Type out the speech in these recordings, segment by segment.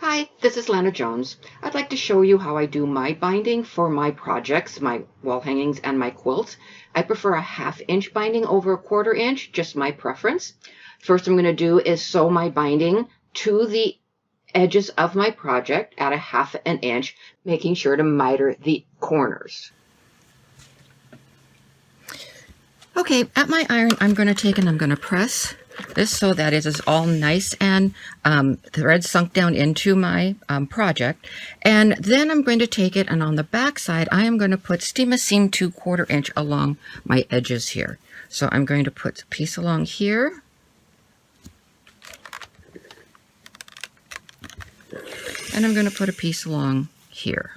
Hi, this is Lana Jones. I'd like to show you how I do my binding for my projects, my wall hangings and my quilts. I prefer a 1/2 inch binding over a 1/4 inch, just my preference. First I'm going to do is sew my binding to the edges of my project at a 1/2 inch, making sure to miter the corners. Okay, at my iron I'm going to take and I'm going to press this so that it is all nice and thread sunk down into my project. And then I'm going to take it, and on the back side I am going to put steam a seam to 1/4 inch along my edges here. So I'm going to put a piece along here, and I'm going to put a piece along here.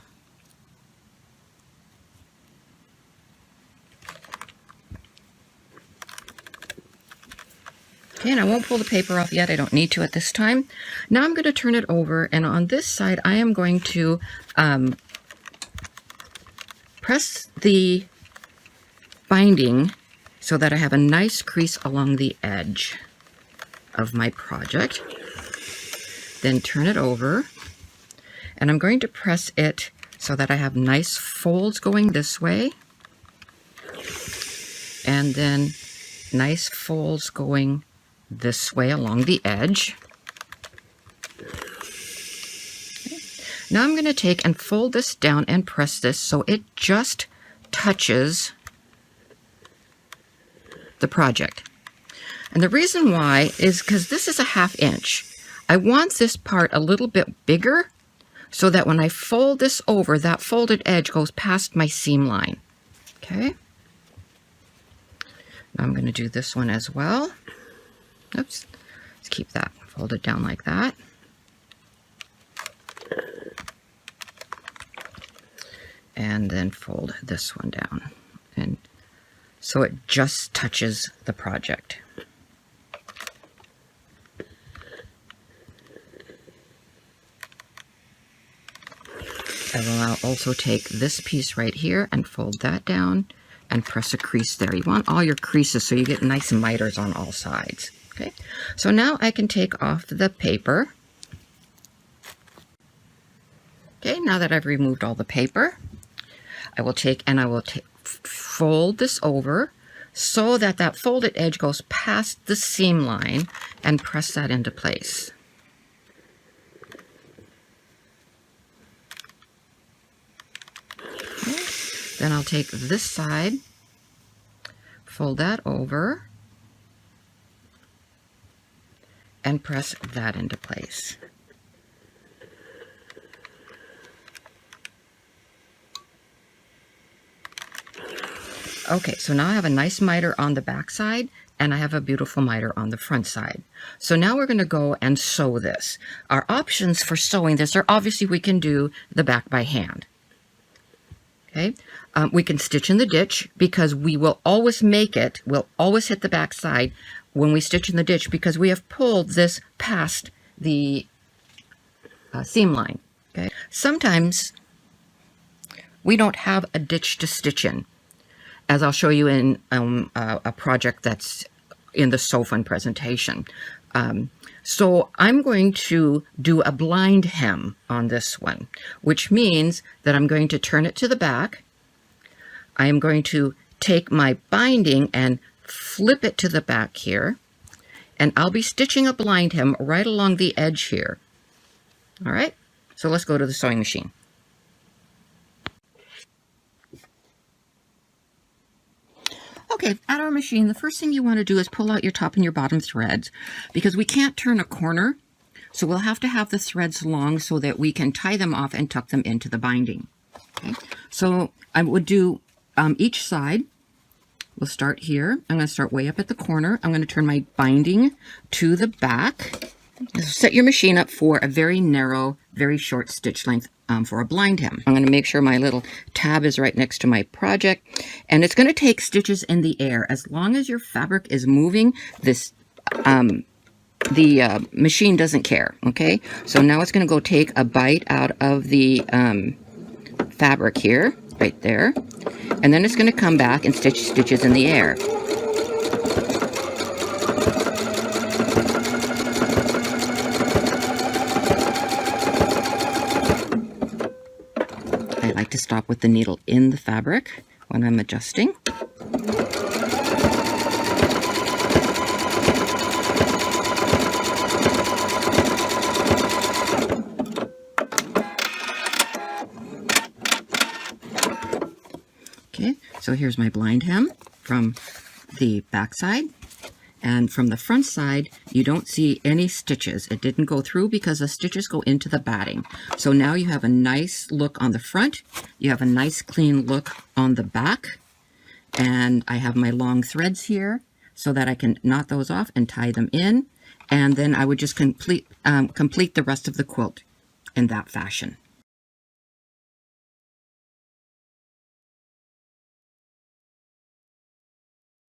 Okay, and I won't pull the paper off yet. I don't need to at this time. Now I'm going to turn it over, and on this side I am going to press the binding so that I have a nice crease along the edge of my project. Then turn it over, and I'm going to press it so that I have nice folds going this way, and then nice folds going this way along the edge. Okay. Now I'm going to take and fold this down and press this so it just touches the project. And the reason why is because this is a 1/2 inch. I want this part a little bit bigger so that when I fold this over, that folded edge goes past my seam line. Okay. Now I'm going to do this one as well. Oops, let's keep that folded down like that. And then fold this one down. And so it just touches the project. I will now also take this piece right here and fold that down and press a crease there. You want all your creases so you get nice miters on all sides. Okay, so now I can take off the paper. Okay, now that I've removed all the paper, I will take and fold this over so that that folded edge goes past the seam line and press that into place. Okay. Then I'll take this side, fold that over, and press that into place. Okay, so now I have a nice miter on the back side, and I have a beautiful miter on the front side. So now we're going to go and sew this. Our options for sewing this are, obviously we can do the back by hand. Okay, we can stitch in the ditch because we will always we'll always hit the back side when we stitch in the ditch because we have pulled this past the seam line. Okay, sometimes we don't have a ditch to stitch in, as I'll show you in a project that's in the Sew Fun presentation. So I'm going to do a blind hem on this one, which means that I'm going to turn it to the back. I am going to take my binding and flip it to the back here, and I'll be stitching a blind hem right along the edge here. All right, so let's go to the sewing machine. Okay, at our machine, the first thing you want to do is pull out your top and your bottom threads, because we can't turn a corner, so we'll have to have the threads long so that we can tie them off and tuck them into the binding. Okay, so I would do each side. We'll start here. I'm going to start way up at the corner. I'm going to turn my binding to the back. Set your machine up for a very narrow, very short stitch length for a blind hem. I'm going to make sure my little tab is right next to my project, and it's going to take stitches in the air. As long as your fabric is moving, this the machine doesn't care. Okay, so now it's going to go take a bite out of the fabric here, right there, and then it's going to come back and stitch stitches in the air. to stop with the needle in the fabric when I'm adjusting. Okay, so here's my blind hem from the back side. And from the front side, you don't see any stitches. It didn't go through because the stitches go into the batting. So now you have a nice look on the front. You have a nice clean look on the back. And I have my long threads here so that I can knot those off and tie them in. And then I would just complete the rest of the quilt in that fashion.